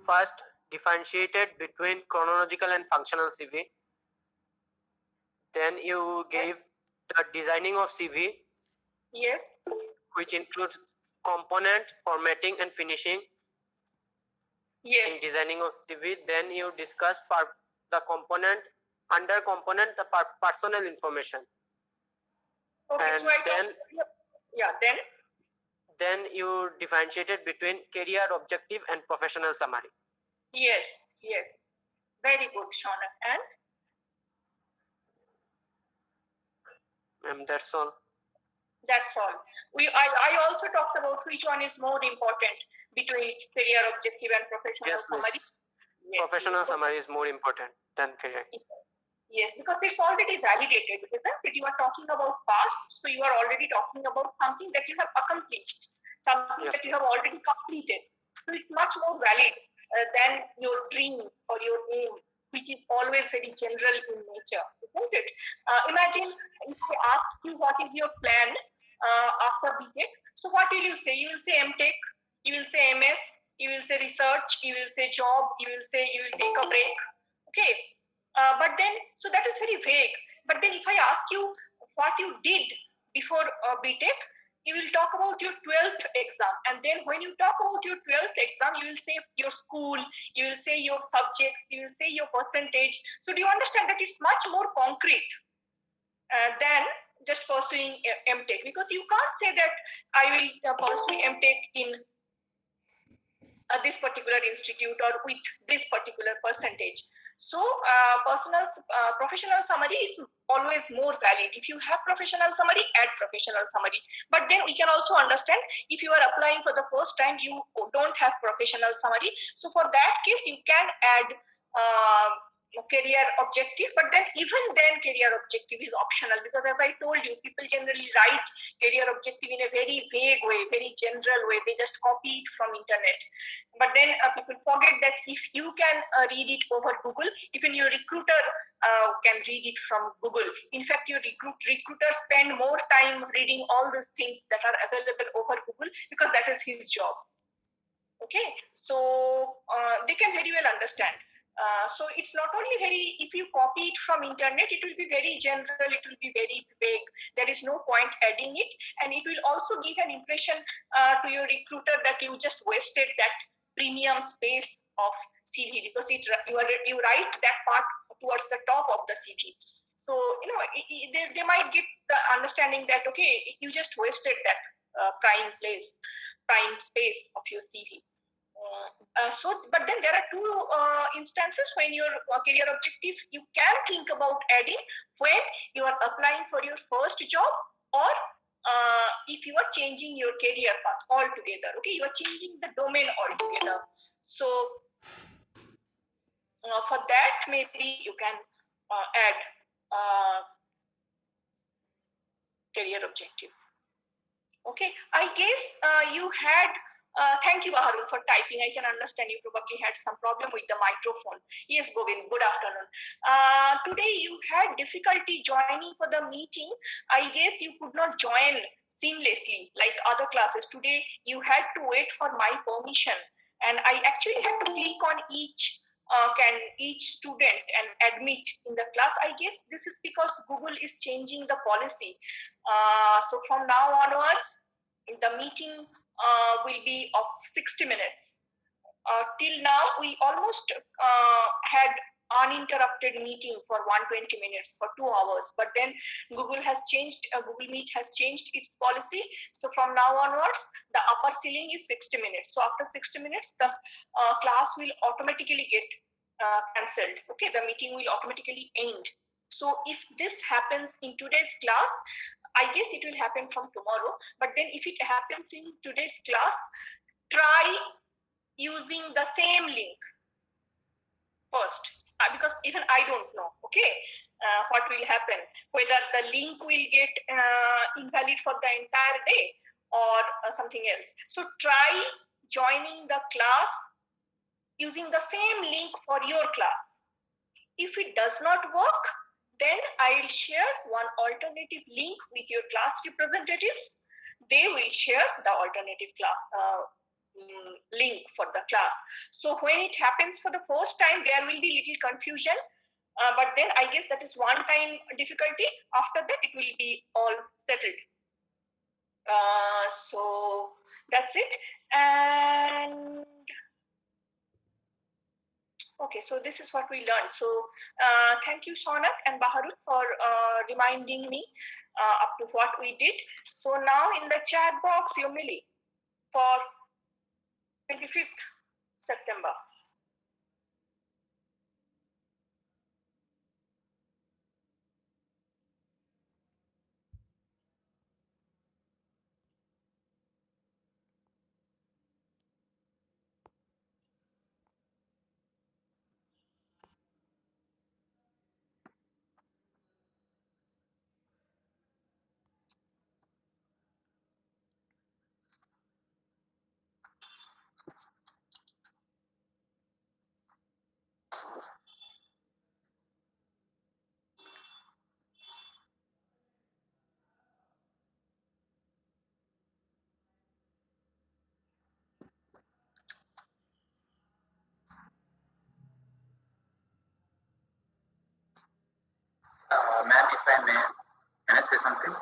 first differentiated between chronological and functional CV. Then you gave the designing of CV. Yes. Which includes component, formatting and finishing. Yes. In designing of CV, then you discussed the component, under component the personal information. Okay, and so then you differentiated between career objective and professional summary. Yes, yes. Very good, Shaunak. And that's all. That's all. I also talked about which one is more important between career objective and professional summary. Yes, professional summary is more important than career. Yes, because it's already validated, isn't it? You are talking about past, so you are already talking about something that you have accomplished, something that you have already completed. So it's much more valid than your dream or your aim, which is always very general in nature, isn't it? Imagine if I ask you what is your plan after BTech, so what will you say? You will say MTech, you will say MS, you will say research, you will say job, you will say you will take a break. Okay. But then, so that is very vague. But then if I ask you what you did before BTech, you will talk about your 12th exam. And then when you talk about your 12th exam, you will say your school, you will say your subjects, you will say your percentage. So do you understand that it's much more concrete than just pursuing MTech? Because you can't say that I will pursue MTech in this particular institute or with this particular percentage. So professional summary is always more valid. If you have professional summary, add professional summary. But then we can also understand if you are applying for the first time, you don't have professional summary. So for that case, you can add career objective, but then even then career objective is optional, because as I told you, people generally write career objective in a very vague way, very general way. They just copy it from internet. But then people forget that if you can read it over Google, even your recruiter can read it from Google. In fact, your recruiter spend more time reading all these things that are available over Google, because that is his job. Okay, so they can very well understand. So it's not only very, if you copy it from internet, it will be very general, it will be very vague. There is no point adding it, and it will also give an impression to your recruiter that you just wasted that premium space of CV, because you write that part towards the top of the CV. So they might get the understanding that okay, you just wasted that prime space of your CV. But then there are two instances when your career objective you can think about adding: when you are applying for your first job, or if you are changing your career path altogether. Okay, you are changing the domain altogether. So for that, maybe you can add career objective. Okay, I guess you had. Thank you, Baharul, for typing. I can understand you probably had some problem with the microphone. Yes, Govind, good afternoon. Today you had difficulty joining for the meeting. I guess you could not join seamlessly like other classes. Today you had to wait for my permission, and I actually had to click on each student and admit in the class. I guess this is because Google is changing the policy. So from now onwards, the meeting will be of 60 minutes. Till now, we almost had uninterrupted meeting for 120 minutes for 2 hours. But then Google has changed, Google Meet has changed its policy. So from now onwards, the upper ceiling is 60 minutes. So after 60 minutes, the class will automatically get cancelled. Okay, the meeting will automatically end. So if this happens in today's class, I guess it will happen from tomorrow. But then if it happens in today's class, try using the same link first, because even I don't know, okay, what will happen, whether the link will get invalid for the entire day or something else. So try joining the class using the same link for your class. If it does not work, then I will share one alternative link with your class representatives. They will share the alternative class link for the class. So when it happens for the first time, there will be little confusion. But then I guess that is one time difficulty. After that, it will be all settled. So that's it. And okay, so this is what we learned. So thank you, Sonak and Baharut, for reminding me up to what we did. So now in the chat box, Yumili, for 25th September. Ma'am, if I may, can I say something?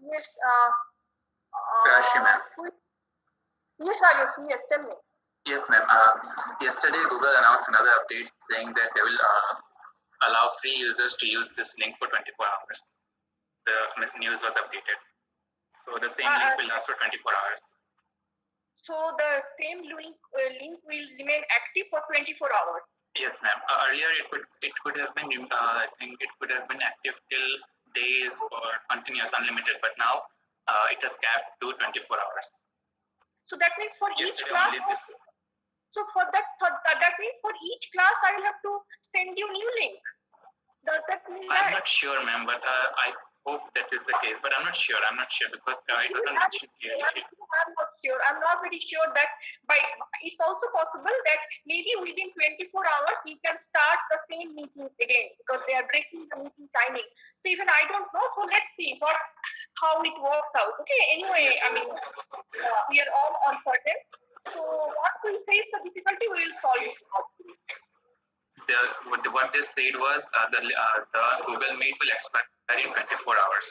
Yes. Rashi, ma'am. Yes, Rajesh, yes, tell me. Yes, ma'am. Yesterday, Google announced another update saying that they will allow free users to use this link for 24 hours. The news was updated. So the same link will last for 24 hours. So the same link will remain active for 24 hours. Yes, ma'am. Earlier, it could have been I think it could have been active till days or continuous unlimited, but now it has capped to 24 hours. So that means for each class. So for that means for each class I will have to send you new link. Does that mean I'm not sure, ma'am, but I hope that is the case. But I'm not sure. Because it wasn't mentioned clearly. I'm not sure. I'm not very sure that it's also possible that maybe within 24 hours you can start the same meeting again because they are breaking the meeting timing. So even I don't know. So let's see how it works out. Okay. Anyway, I mean we are all uncertain. So what we face the difficulty, we will solve it. What they said was the Google Meet will expire in 24 hours.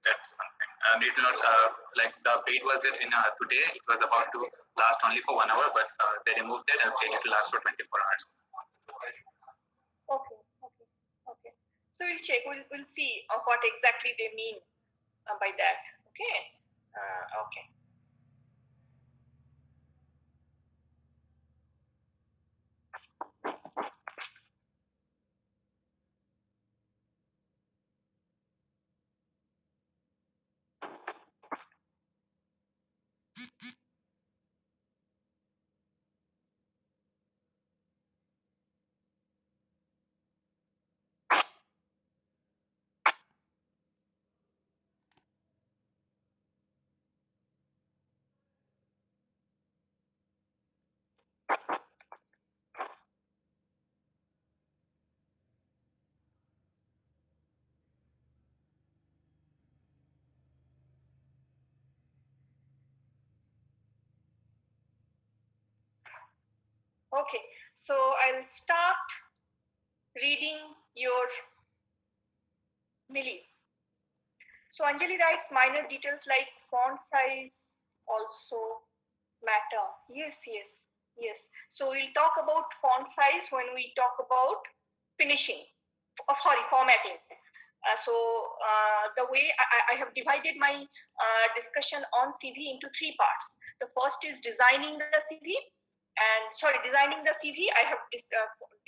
That's something. It will not like the update was it in today. It was about to last only for 1 hour, but they removed it and said it will last for 24 hours. Okay. So we'll check. We'll see what exactly they mean by that. Okay. Okay. Okay, so I'll start reading your Millie. So Anjali writes minor details like font size also matter. Yes. So we'll talk about font size when we talk about finishing. Formatting. The way I have divided my discussion on CV into 3 parts. The first is designing the CV. Designing the CV, I have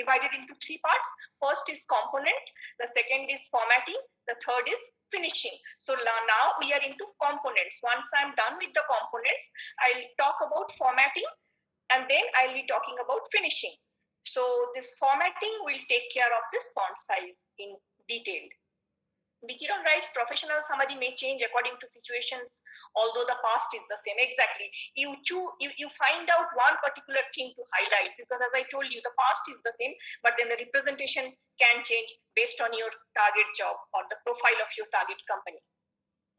divided into 3 parts. First is component. The second is formatting. The third is finishing. So now we are into components. Once I'm done with the components, I'll talk about formatting and then I'll be talking about finishing. So this formatting will take care of this font size in detail. Vikiran writes, professional summary may change according to situations, although the past is the same. Exactly. You find out one particular thing to highlight because as I told you, the past is the same, but then the representation can change based on your target job or the profile of your target company.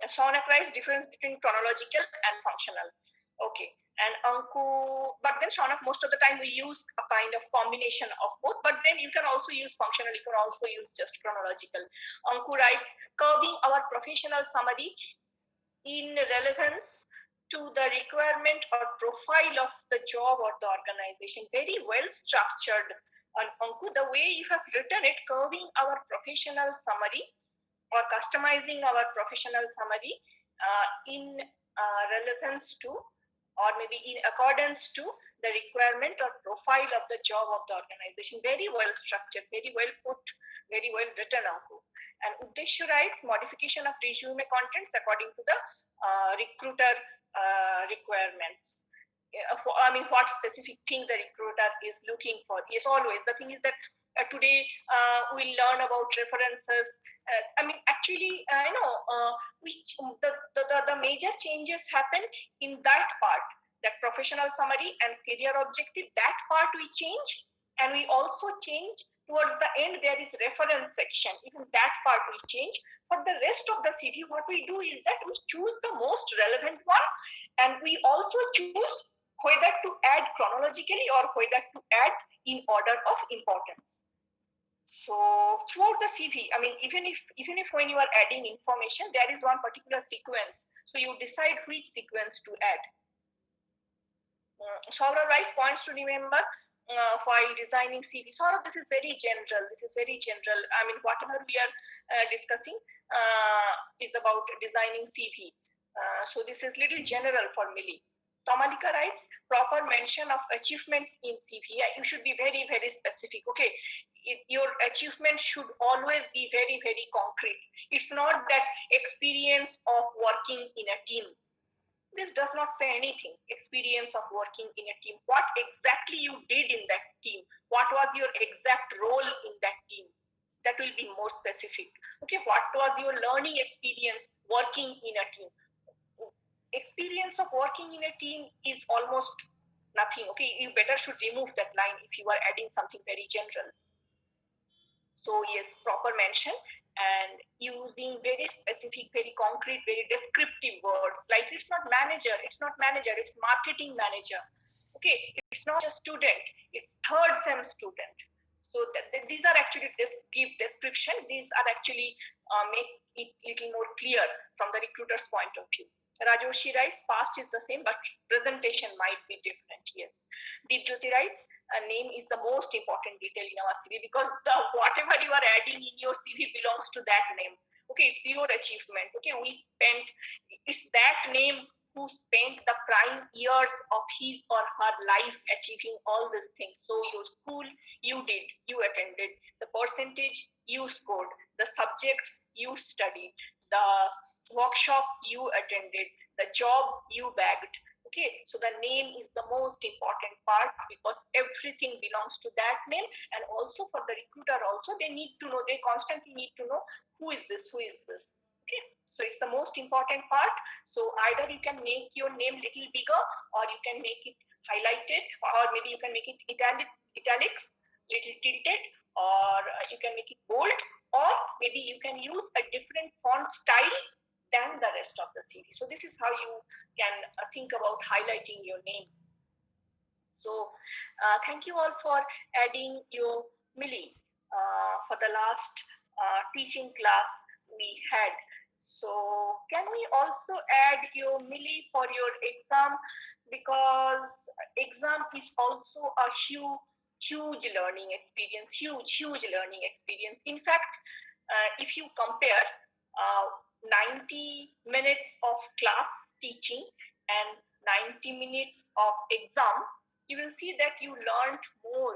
Sonak writes, difference between chronological and functional. Okay. And Anku, but then Shaunak, most of the time we use a kind of combination of both, but then you can also use functional, you can also use just chronological. Anku writes, curbing our professional summary in relevance to the requirement or profile of the job or the organization. Very well structured. And Anku, the way you have written it, curving our professional summary or customizing our professional summary in relevance to or maybe in accordance to the requirement or profile of the job of the organization. Very well structured, very well put, very well written, Anku. And Uddeshu writes, modification of resume contents according to the recruiter requirements. I mean, what specific thing the recruiter is looking for. Yes, always. The thing is that today we'll learn about references. I mean, actually, which the major changes happen in that part, that professional summary and career objective. That part we change, and we also change towards the end. There is reference section. Even that part we change. For the rest of the CV, what we do is that we choose the most relevant one, and we also choose whether to add chronologically or whether to add in order of importance. So throughout the CV, I mean, even if when you are adding information, there is one particular sequence. So you decide which sequence to add. Saurabh writes points to remember while designing CV. Saurabh, this is very general. This is very general. I mean, whatever we are discussing is about designing CV. So this is little general for Millie. Tomalika writes, proper mention of achievements in CV. You should be very, very specific. Okay, your achievement should always be very, very concrete. It's not that experience of working in a team. This does not say anything. Experience of working in a team. What exactly you did in that team? What was your exact role in that team? That will be more specific. Okay, what was your learning experience working in a team? Experience of working in a team is almost nothing. Okay, you better should remove that line if you are adding something very general. So yes, proper mention and using very specific, very concrete, very descriptive words. Like it's not manager, it's marketing manager. Okay, it's not a student, it's third sem student. So these are actually give description. These are actually make it little more clear from the recruiter's point of view. Rajoshi writes, past is the same, but presentation might be different. Yes. Deep Jyoti writes, a name is the most important detail in our CV because whatever you are adding in your CV belongs to that name. Okay, it's your achievement. Okay, it's that name who spent the prime years of his or her life achieving all these things. So your school, you attended, the percentage you scored, the subjects you studied, the workshop you attended, the job you bagged. Okay, so the name is the most important part because everything belongs to that name. And also for the recruiter also, they constantly need to know who is this. Okay, so it's the most important part. So either you can make your name little bigger, or you can make it highlighted, or maybe you can make it italics, little tilted, or you can make it bold, or maybe you can use a different font style than the rest of the CV. So this is how you can think about highlighting your name. So thank you all for adding your Millie for the last teaching class we had. So can we also add your Millie for your exam, because exam is also a huge learning experience, huge learning experience. In fact, if you compare 90 minutes of class teaching and 90 minutes of exam, you will see that you learned more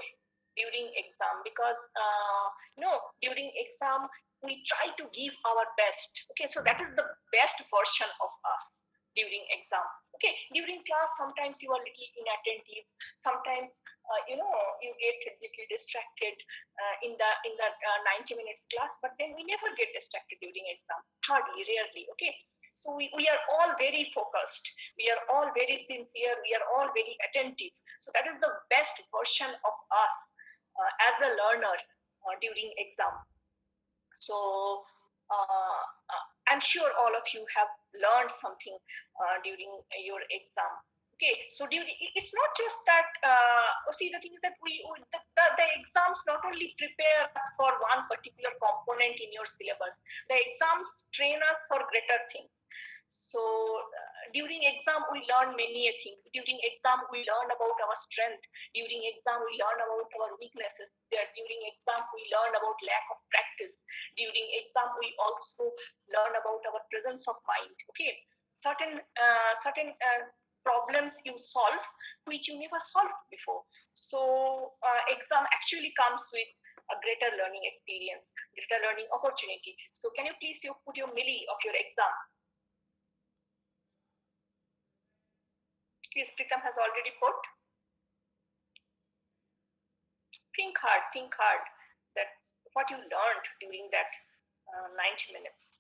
during exam because during exam we try to give our best. Okay, so that is the best version of us during exam. Okay, during class sometimes you are little inattentive, sometimes you get a little distracted in the 90 minutes class, but then we never get distracted during exam, hardly, rarely. Okay, so we are all very focused, we are all very sincere, we are all very attentive. So that is the best version of us as a learner during exam. So I'm sure all of you have learned something during your exam. Okay, so it's not just that. See, the thing is that the exams not only prepare us for one particular component in your syllabus. The exams train us for greater things. So during exam we learn many a thing. During exam we learn about our strength. During exam we learn about our weaknesses. During exam we learn about lack of practice. During exam we also learn about our presence of mind. Okay, certain problems you solve which you never solved before. So exam actually comes with a greater learning experience, greater learning opportunity. So can you please put your milli of your exam? Yes, Pritam has already put. Think hard that what you learned during that 90 minutes.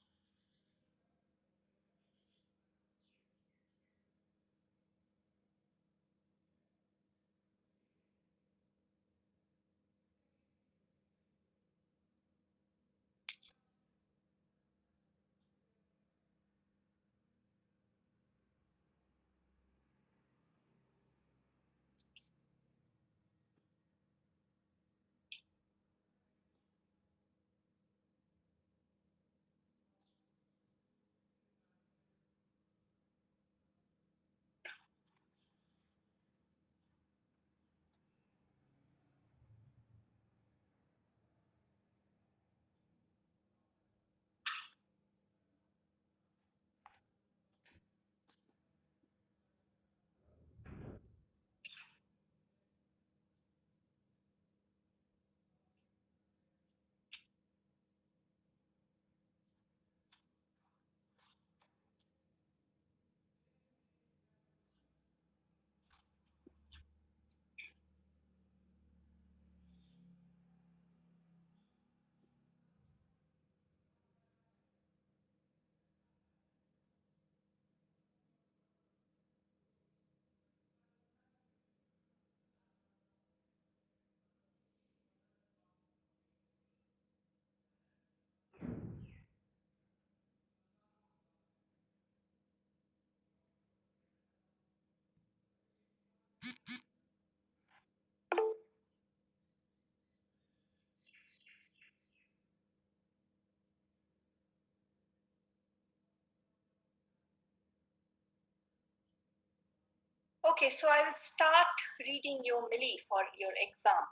Okay, so I'll start reading your milli for your exam.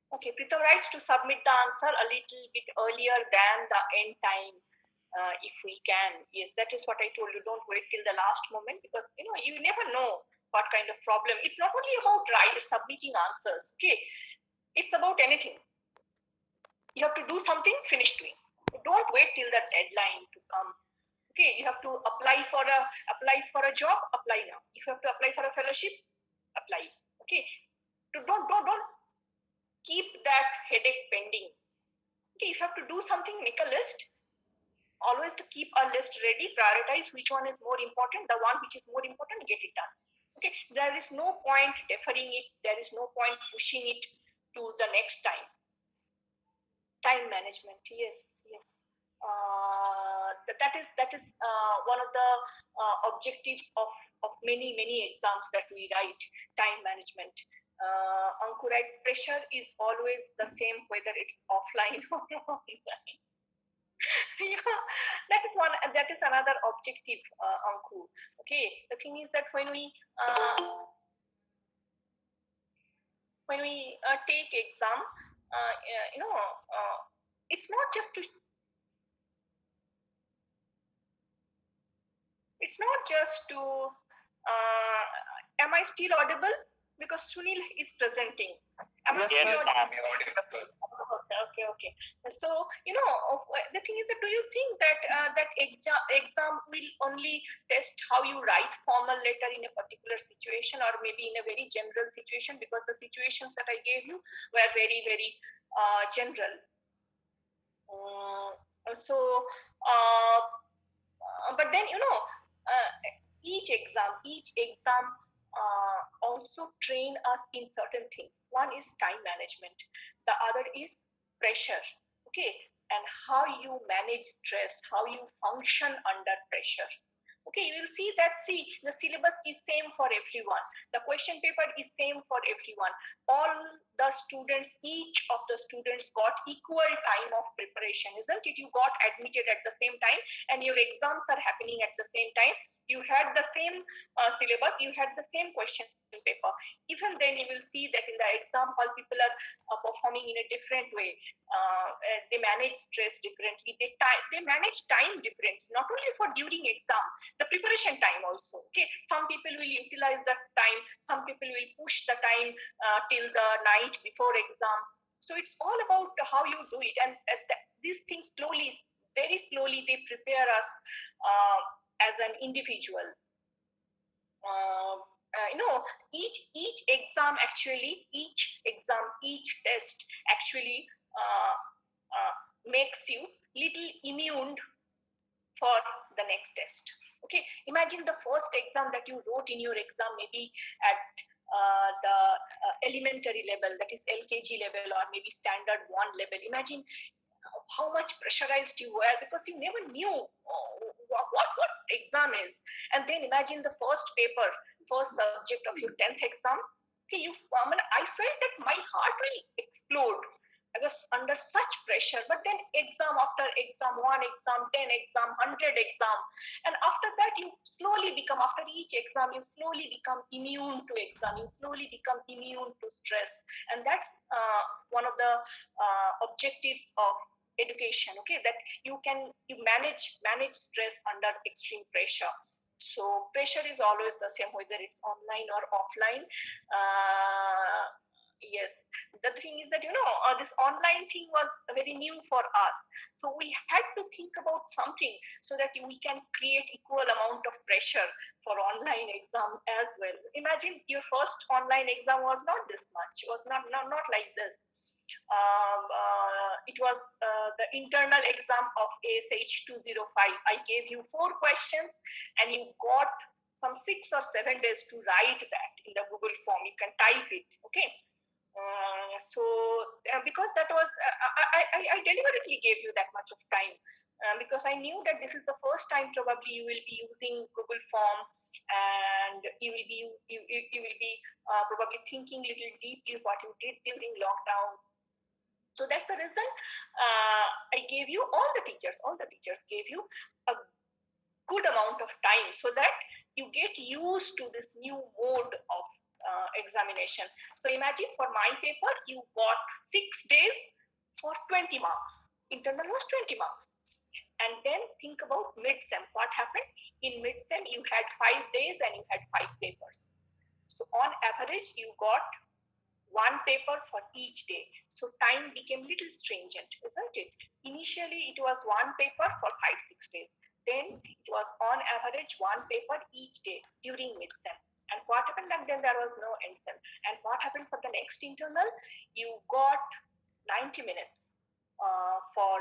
Okay, Pritam writes to submit the answer a little bit earlier than the end time, if we can. Yes, that is what I told you. Don't wait till the last moment, because you never know what kind of problem. It's not only about submitting answers. Okay, it's about anything. You have to do something, finish doing. Don't wait till the deadline to come. Okay, you have to apply for a job, apply now. If you have to apply for a fellowship, apply. Okay, don't keep that headache pending. Okay, if you have to do something, make a list. Always to keep a list ready, prioritize which one is more important. The one which is more important, get it done. Okay, there is no point deferring it. There is no point pushing it to the next time. Time management, yes. That is one of the objectives of many exams that we write. Time management. Ankur writes, pressure is always the same whether it's offline or online. Yeah, that is another objective, Ankur. Okay, the thing is that when we take exam, it's not just to am I still audible? Because Sunil is presenting. Am I still audible? Okay. So the thing is that, do you think that that exam will only test how you write formal letter in a particular situation, or maybe in a very general situation? Because the situations that I gave you were very general. But then each exam also train us in certain things. One is time management, the other is pressure. Okay, and how you manage stress, how you function under pressure. Okay, you will see that, the syllabus is same for everyone. The question paper is same for everyone. All the students, each of the students got equal time of preparation, isn't it? You got admitted at the same time and your exams are happening at the same time. You had the same syllabus, you had the same question paper. Even then, you will see that in the exam hall, people are performing in a different way. They manage stress differently. They manage time differently, not only for during exam, the preparation time also. Okay, some people will utilize that time, some people will push the time till the night before exam. So it's all about how you do it, and these things slowly, very slowly, they prepare us as an individual. Each exam actually, each test actually makes you little immune for the next test. Okay, imagine the first exam that you wrote in your exam, maybe at the elementary level, that is LKG level, or maybe standard 1 level. Imagine how much pressurized you were, because you never knew what exam is. And then imagine the first paper, first subject of your 10th exam. Okay, I felt that my heart will explode. I was under such pressure. But then exam after exam, 1 exam, 10 exam, 100 exam, and after that you slowly become, after each exam you slowly become immune to exam, you slowly become immune to stress. And that's one of the objectives of education. Okay, that you manage stress under extreme pressure. So pressure is always the same, whether it's online or offline. Yes, the thing is that this online thing was very new for us, so we had to think about something so that we can create equal amount of pressure for online exam as well. Imagine your first online exam was not this much, was not like this. It was the internal exam of ASH-302. I gave you 4 questions and you got some 6 or 7 days to write that in the Google form. You can type it. Okay. Because that was, I deliberately gave you that much of time, because I knew that this is the first time probably you will be using Google Form, and you will be probably thinking little deeply what you did during lockdown. So that's the reason I gave you, all the teachers gave you a good amount of time so that you get used to this new mode of examination. So imagine for my paper, you got 6 days for 20 marks. Internal was 20 marks. And then think about mid-sem. What happened? In mid-sem, you had 5 days and you had 5 papers. So on average, you got 1 paper for each day. So time became little stringent, isn't it? Initially, it was 1 paper for 5-6 days. Then it was on average 1 paper each day during mid-sem. And what happened? And then there was no end-sem. And what happened for the next internal? You got 90 minutes for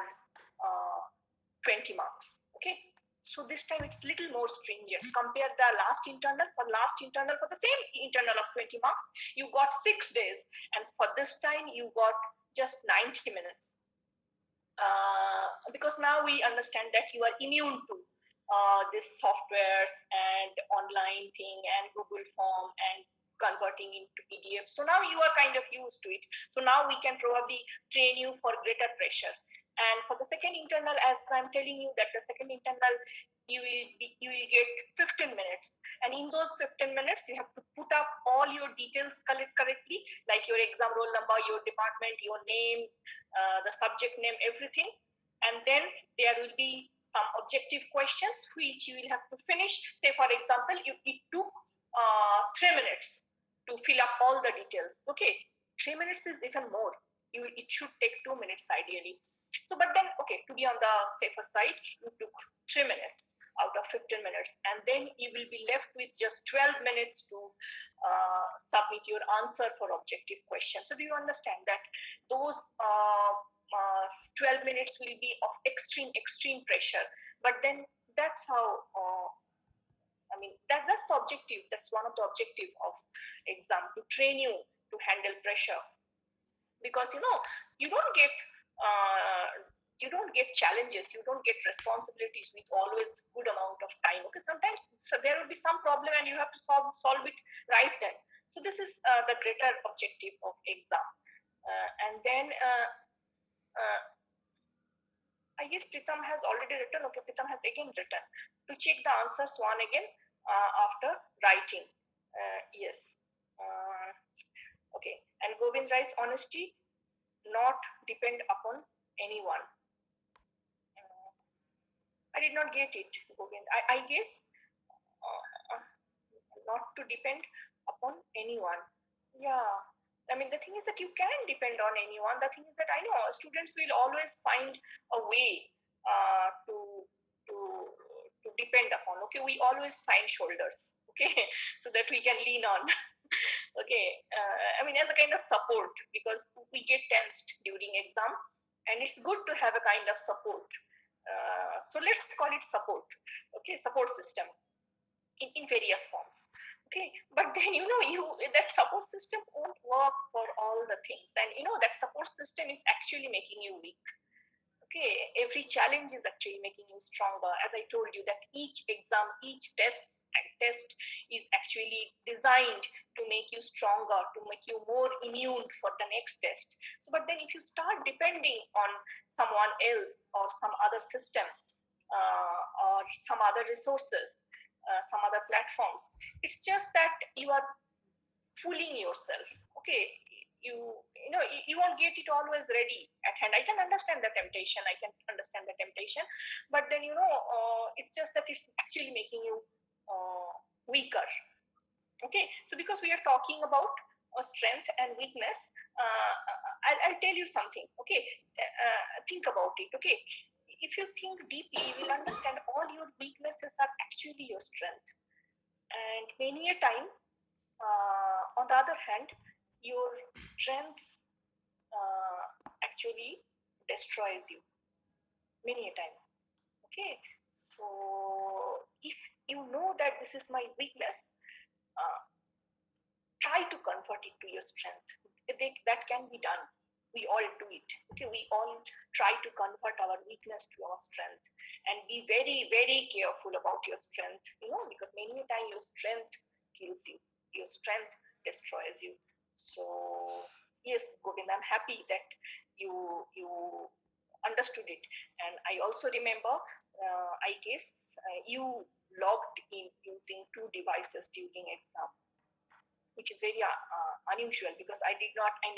20 marks. Okay. So this time it's little more stringent. Compare the last internal. For the same internal of 20 marks, you got 6 days. And for this time, you got just 90 minutes. Because now we understand that you are immune to these softwares and online thing and Google Form and converting into PDF. So now you are kind of used to it. So now we can probably train you for greater pressure. And for the second internal, as I'm telling you that the second internal, you will get 15 minutes. And in those 15 minutes, you have to put up all your details correctly, like your exam roll number, your department, your name, the subject name, everything. And then there will be some objective questions which you will have to finish. Say, for example, it took 3 minutes to fill up all the details. Okay, 3 minutes is even more. It should take 2 minutes ideally. So, but then, okay, to be on the safer side, you took 3 minutes out of 15 minutes, and then you will be left with just 12 minutes to submit your answer for objective questions. So do you understand that those 12 minutes will be of extreme pressure? But then that's how, that's the objective. That's one of the objective of exam, to train you to handle pressure. Because you don't get you don't get challenges, you don't get responsibilities with always good amount of time. Okay, sometimes there will be some problem and you have to solve it right then. So this is the greater objective of exam. And then I guess Pritam has already written. Okay, Pritam has again written to check the answers one again after writing. Yes. Okay, and Govind writes honesty not depend upon anyone. I did not get it, Govind. I guess not to depend upon anyone. Yeah. I mean, the thing is that you can depend on anyone. The thing is that I know students will always find a way to to to depend upon. Okay, we always find shoulders. Okay, so that we can lean on. Okay, I mean, as a kind of support, because we get tensed during exam, and it's good to have a kind of support. So let's call it support. Okay, support system in various forms. Okay, but then that support system won't work for all the things, and that support system is actually making you weak. Okay, every challenge is actually making you stronger. As I told you, that each exam, each test is actually designed to make you stronger, to make you more immune for the next test. So, but then if you start depending on someone else or some other system or some other resources, some other platforms, it's just that you are fooling yourself. Okay, you won't get it always ready at hand. I can understand the temptation, but then it's just that it's actually making you weaker. Okay, so because we are talking about strength and weakness, I'll tell you something. Okay, think about it. Okay, if you think deeply, you will understand all your weaknesses are actually your strength. And many a time, on the other hand, your strengths actually destroys you many a time. Okay, so if you know that this is my weakness, try to convert it to your strength. That can be done. We all do it. Okay, we all try to convert our weakness to our strength, and be very, very careful about your strength. Because many a time your strength kills you. Your strength destroys you. So yes, Govind, I'm happy that you understood it, and I also remember. I guess you logged in using 2 devices during exam, which is very unusual, because I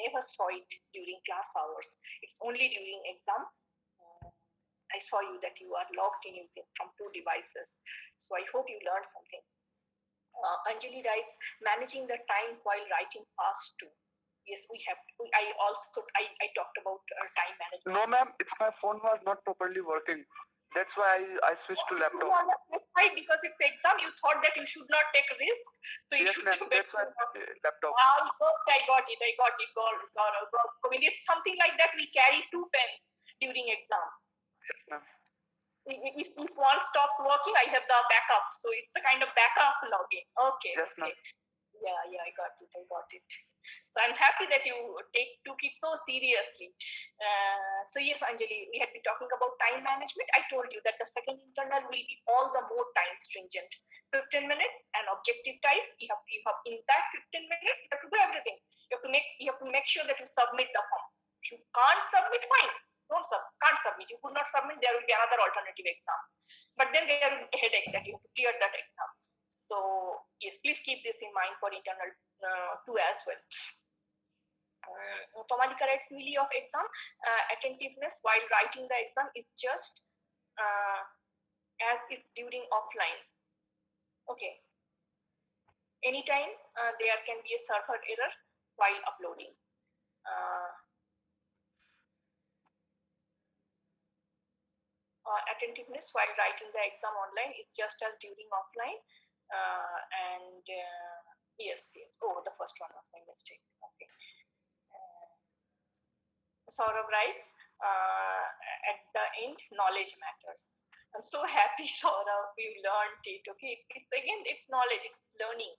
never saw it during class hours. It's only during exam I saw you that you are logged in using from 2 devices. So I hope you learned something. Anjali writes, managing the time while writing fast too. Yes, we have. I talked about time management. No, ma'am, it's my phone was not properly working. That's why I switched to laptop. Why? Because it's exam, you thought that you should not take risk. So you Yes, should ma'am, that's why laptop. I got it. I mean, it's something like that. We carry 2 pens during exam. Yes, ma'am. If one stops working, I have the backup. So it's a kind of backup login. Okay. Yes, ma'am. Yeah, I got it. So I'm happy that you took it so seriously. So yes, Anjali, we had been talking about time management. I told you that the second internal will be all the more time stringent. 15 minutes and objective type. You have in that 15 minutes, you have to do everything. You have to make sure that you submit the form. If you can't submit, fine. Can't submit. You could not submit, there will be another alternative exam. But then there will be a headache that you have to clear that exam. So yes, please keep this in mind for internal 2 as well. Tomalika writes, Millie of exam, attentiveness while writing the exam is just as it's during offline. Okay. Anytime there can be a server error while uploading. Attentiveness while writing the exam online is just as during offline. Yes. Oh, the first one was my mistake. Okay. Saurav writes, at the end, knowledge matters. I'm so happy, Saurav, you learned it. Okay, it's knowledge, it's learning.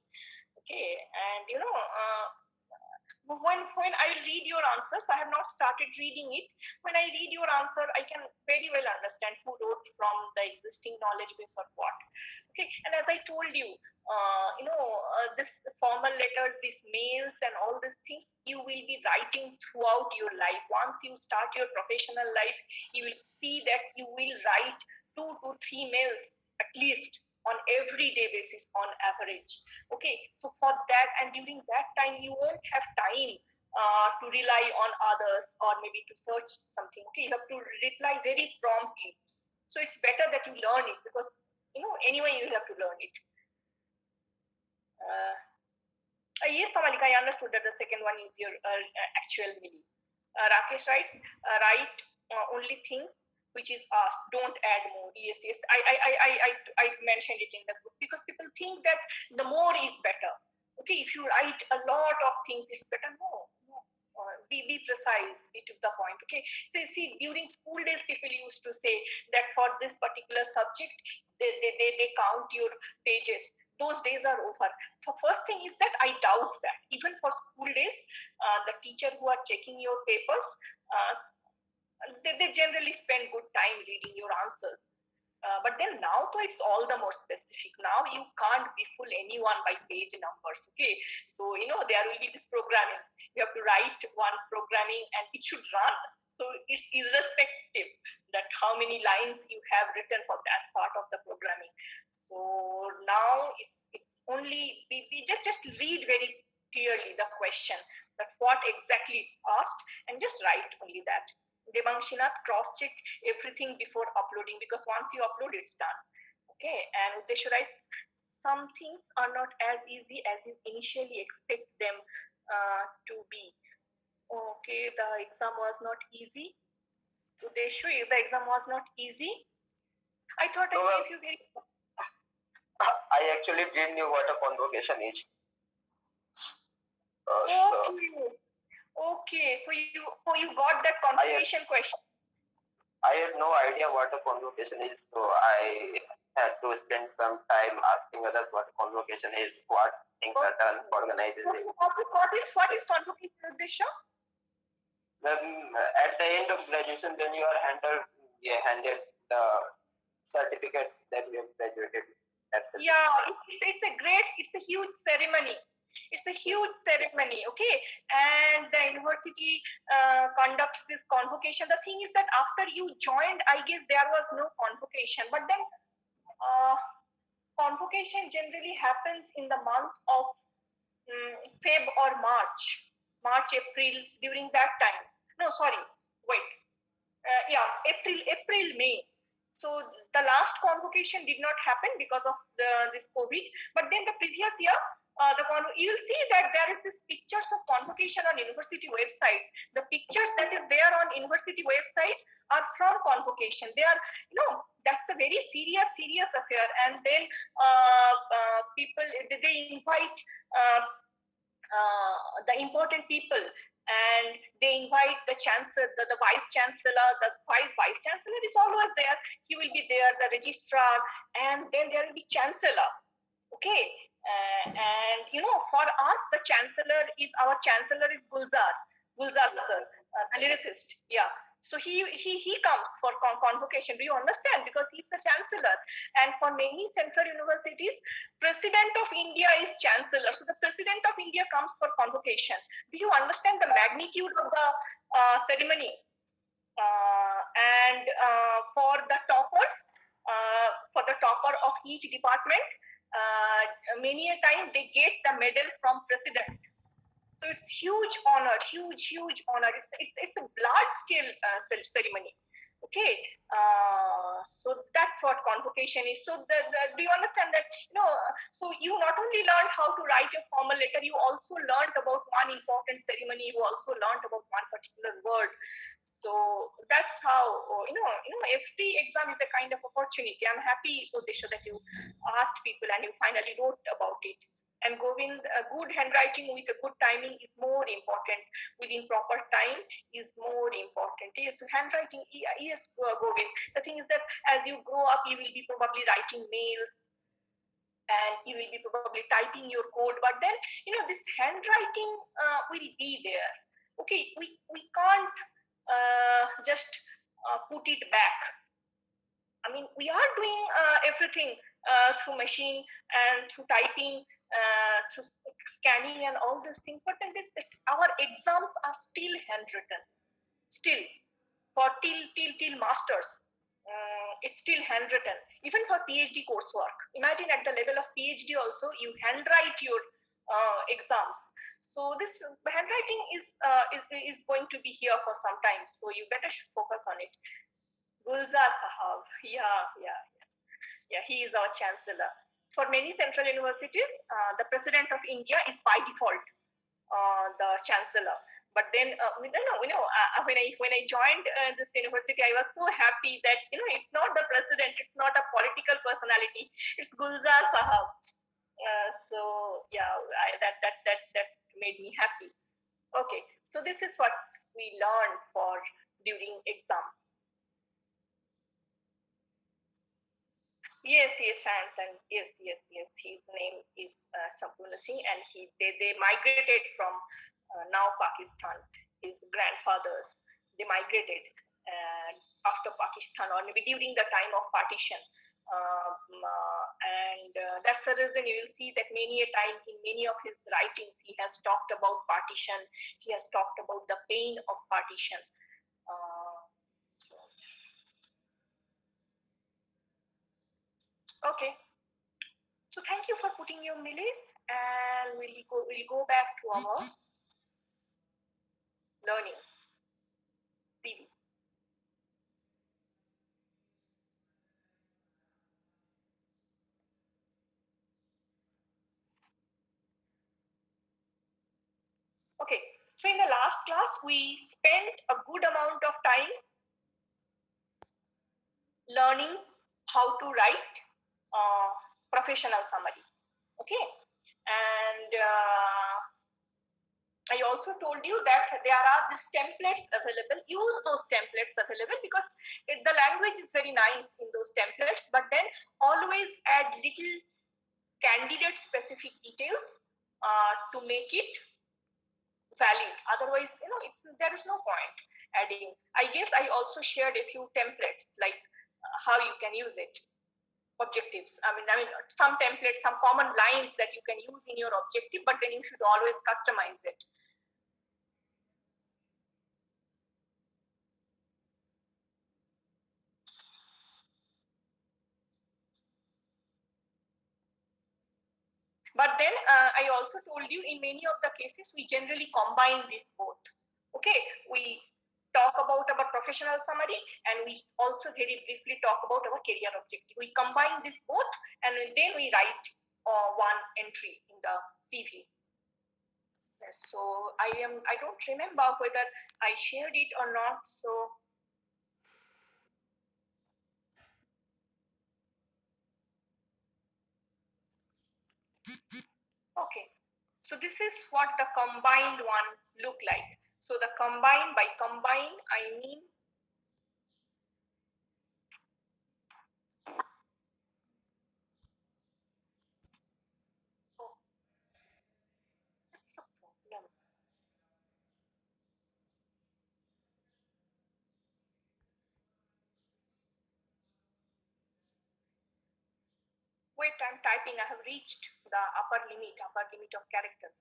Okay, and when I read your answers, I have not started reading it. When I read your answer, I can very well understand who wrote from the existing knowledge base or what. Okay, and as I told you, this formal letters, these mails, and all these things, you will be writing throughout your life. Once you start your professional life, you will see that you will write 2 to 3 mails at least on everyday basis on average. Okay, so for that, and during that time, you won't have time to rely on others or maybe to search something. Okay, you have to reply very promptly. So it's better that you learn it, because anyway you have to learn it. Yes, Tamalika, I understood that the second one is your actual meaning. Rakesh writes, write only things which is asked, don't add more. Yes, I mentioned it in the book, because people think that the more is better. Okay, if you write a lot of things, it's better. No. Be precise, be to the point. Okay, so see, during school days, people used to say that for this particular subject, they count your pages. Those days are over. The first thing is that I doubt that even for school days, the teacher who are checking your papers, they generally spend good time reading your answers. But then now, though, it's all the more specific. Now you can't befool anyone by page numbers. Okay, so there will be this programming. You have to write one programming, and it should run. So it's irrespective that how many lines you have written for as part of the programming. So now it's only we just read very clearly the question, that what exactly it's asked, and just write only that. Devanshinath, cross-check everything before uploading, because once you upload, it's done. Okay, and Uddeshu writes, some things are not as easy as you initially expect them to be. Okay, the exam was not easy. Uddeshu, the exam was not easy. I thought I gave you very... I actually didn't know what a convocation is. Okay, so you got that convocation question. I had no idea what a convocation is, so I had to spend some time asking others what a convocation is, what things are done, organizes it. What is convocation, Uddeshu? At the end of graduation, then you are handed the certificate that you have graduated. Absolutely. Yeah, it's a huge ceremony. It's a huge ceremony, okay? And the university conducts this convocation. The thing is that after you joined, I guess there was no convocation. But then convocation generally happens in the month of Feb or March, April, during that time. No, sorry, wait. April, May. So the last convocation did not happen because of this COVID. But then the previous year, you will see that there is this pictures of convocation on university website. The pictures that is there on university website are from convocation. They are, that's a very serious affair. And then people, they invite the important people, and they invite the chancellor, the vice chancellor. The vice chancellor is always there. He will be there, the registrar, and then there will be chancellor. Okay, and for us, the chancellor is Gulzar sir, the lyricist. Yeah. So he comes for convocation. Do you understand? Because he's the chancellor. And for many central universities, President of India is chancellor. So the President of India comes for convocation. Do you understand the magnitude of the ceremony? And for the toppers, for the topper of each department, many a time they get the medal from President. So it's huge honor. It's a large scale ceremony. Okay, so that's what convocation is. So do you understand that? So you not only learned how to write a formal letter, you also learned about one important ceremony. You also learned about one particular word. So that's how every exam is a kind of opportunity. I'm happy, Uddeshu, that you asked people and you finally wrote about it. And Govind, good handwriting with a good timing is more important. Within proper time is more important. Yes, handwriting, yes, Govind. The thing is that as you grow up, you will be probably writing mails. and you will be probably typing your code, but then this handwriting will be there. Okay, we can't just put it back. I mean, we are doing everything through machine and through typing, through scanning and all these things, but then our exams are still handwritten, still for till masters. It's still handwritten, even for PhD coursework. Imagine at the level of PhD also, you handwrite your exams. So this handwriting is going to be here for some time. So you better focus on it. Gulzar Sahab, yeah, he is our chancellor. For many central universities, the president of India is by default the chancellor. But then when I joined this university, I was so happy that it's not the president, it's not a political personality, it's Gulzar Sahab. So yeah, that made me happy. Okay, so this is what we learned during exam. Yes, Shantan. Yes. His name is Sampurna Singh, and they migrated from now Pakistan. His grandfathers, they migrated after Pakistan, or maybe during the time of partition. And that's the reason you will see that many a time in many of his writings he has talked about partition. He has talked about the pain of partition. Okay. So thank you for putting your list, and we'll go back to our learning. CV. Okay, so in the last class, we spent a good amount of time learning how to write professional summary. Okay, and I also told you that there are these templates available. Use those templates available because the language is very nice in those templates, but then always add little candidate specific details to make it valid. Otherwise, there is no point adding. I guess I also shared a few templates like how you can use it. Objectives. I mean, some templates, some common lines that you can use in your objective, but then you should always customize it. But then I also told you in many of the cases, we generally combine these both. Okay, we talk about our professional summary and we also very briefly talk about our career objective. We combine this both and then we write one entry in the CV. So I don't remember whether I shared it or not. So okay, so this is what the combined one look like. So the combined, by combine I mean that's a problem. Wait, I'm typing. I have reached the upper limit of characters.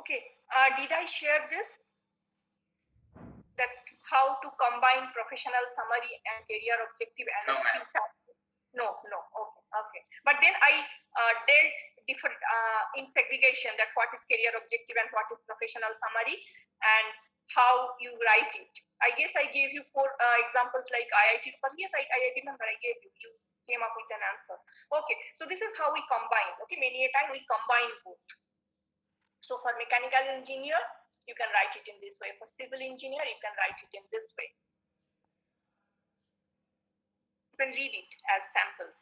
Okay, did I share this? That how to combine professional summary and career objective and no. Okay. But then I dealt different in segregation that what is career objective and what is professional summary, and how you write it. I guess I gave you 4 examples like IIT, but yes, I remember I gave you. You came up with an answer. Okay, so this is how we combine. Okay, many a time we combine both. So for mechanical engineer, you can write it in this way. For civil engineer, you can write it in this way. You can read it as samples.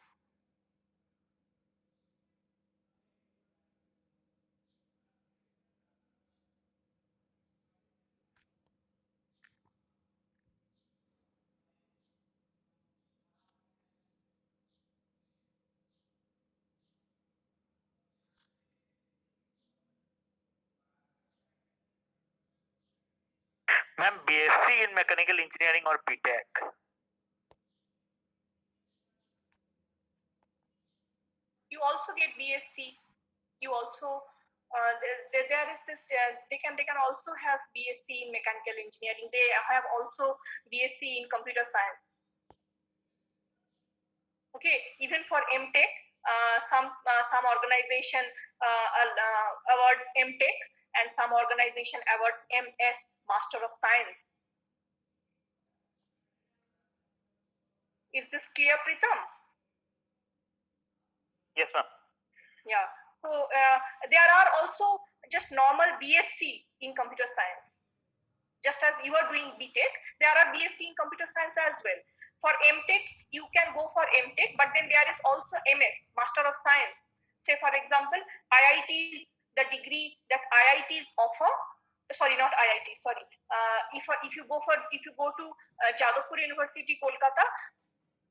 Ma'am, BSc in mechanical engineering or BTech? You also get BSc. You also there is this they can also have BSc in mechanical engineering. They have also BSc in computer science. Okay, even for MTech, some organization awards MTech and some organization awards MS, Master of Science. Is this clear, Pritam? Yes, ma'am. Yeah. So there are also just normal BSc in computer science. Just as you are doing BTech, there are BSc in computer science as well. For MTech, you can go for MTech, but then there is also MS, Master of Science. Say, for example, IITs, the degree that IITs offer. Sorry, not IIT. Sorry. If you go to Jadavpur University, Kolkata.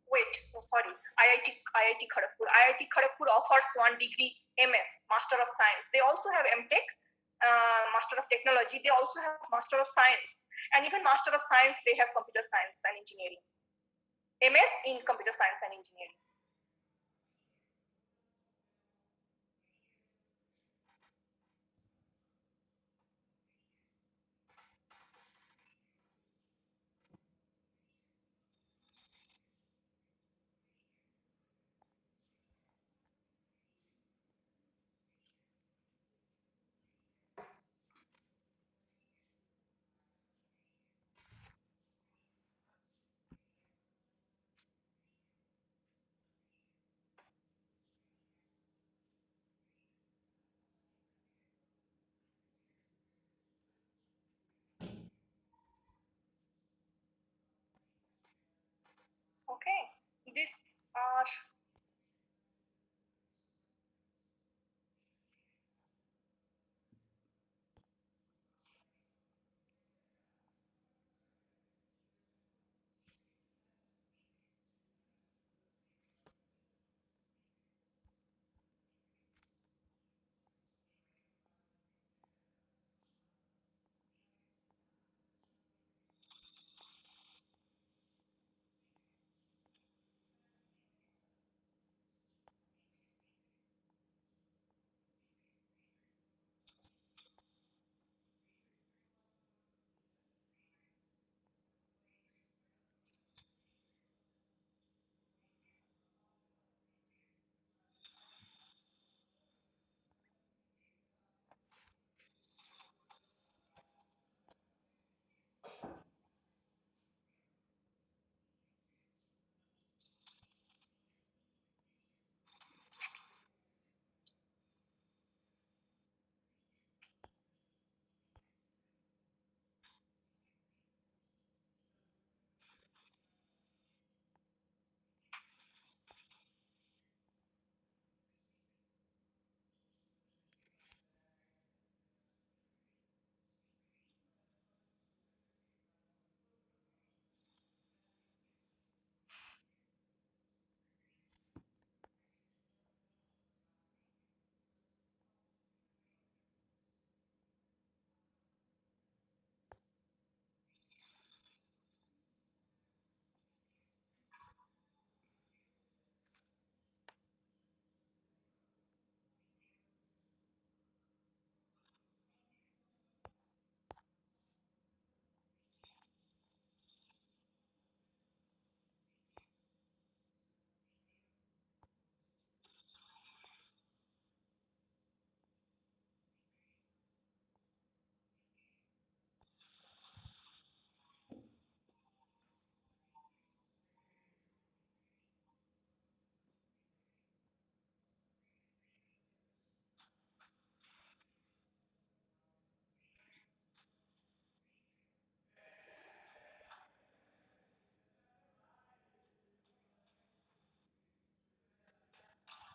Wait, no, sorry. IIT Kharagpur. IIT Kharagpur offers one degree MS, Master of Science. They also have MTech, Master of Technology. They also have Master of Science, and even Master of Science they have Computer Science and Engineering. MS in Computer Science and Engineering. Okay, these are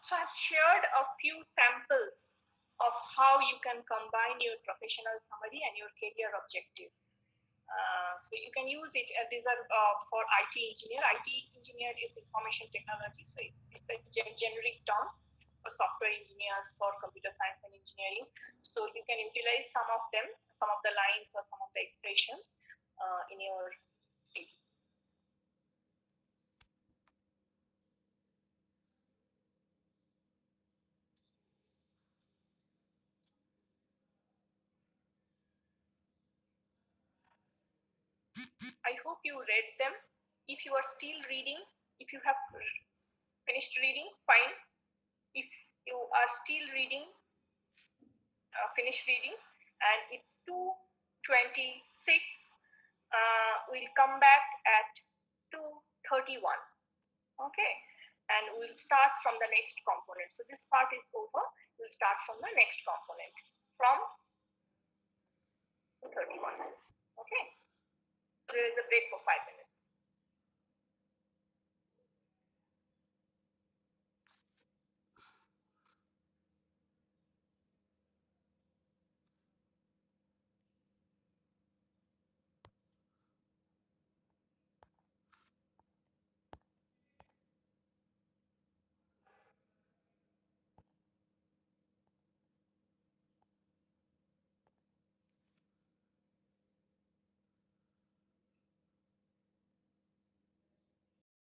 So I've shared a few samples of how you can combine your professional summary and your career objective. So you can use it. These are for IT engineer. IT engineer is information technology, so it's a generic term for software engineers, for computer science and engineering. So you can utilize some of them, some of the lines or some of the expressions in your CV. I hope you read them. If you are still reading, if you have finished reading, fine. If you are still reading, finish reading, and it's 2:26. We'll come back at 2:31. Okay, and we'll start from the next component. So this part is over. We'll start from the next component from 2:31. Okay, there is a break for 5 minutes.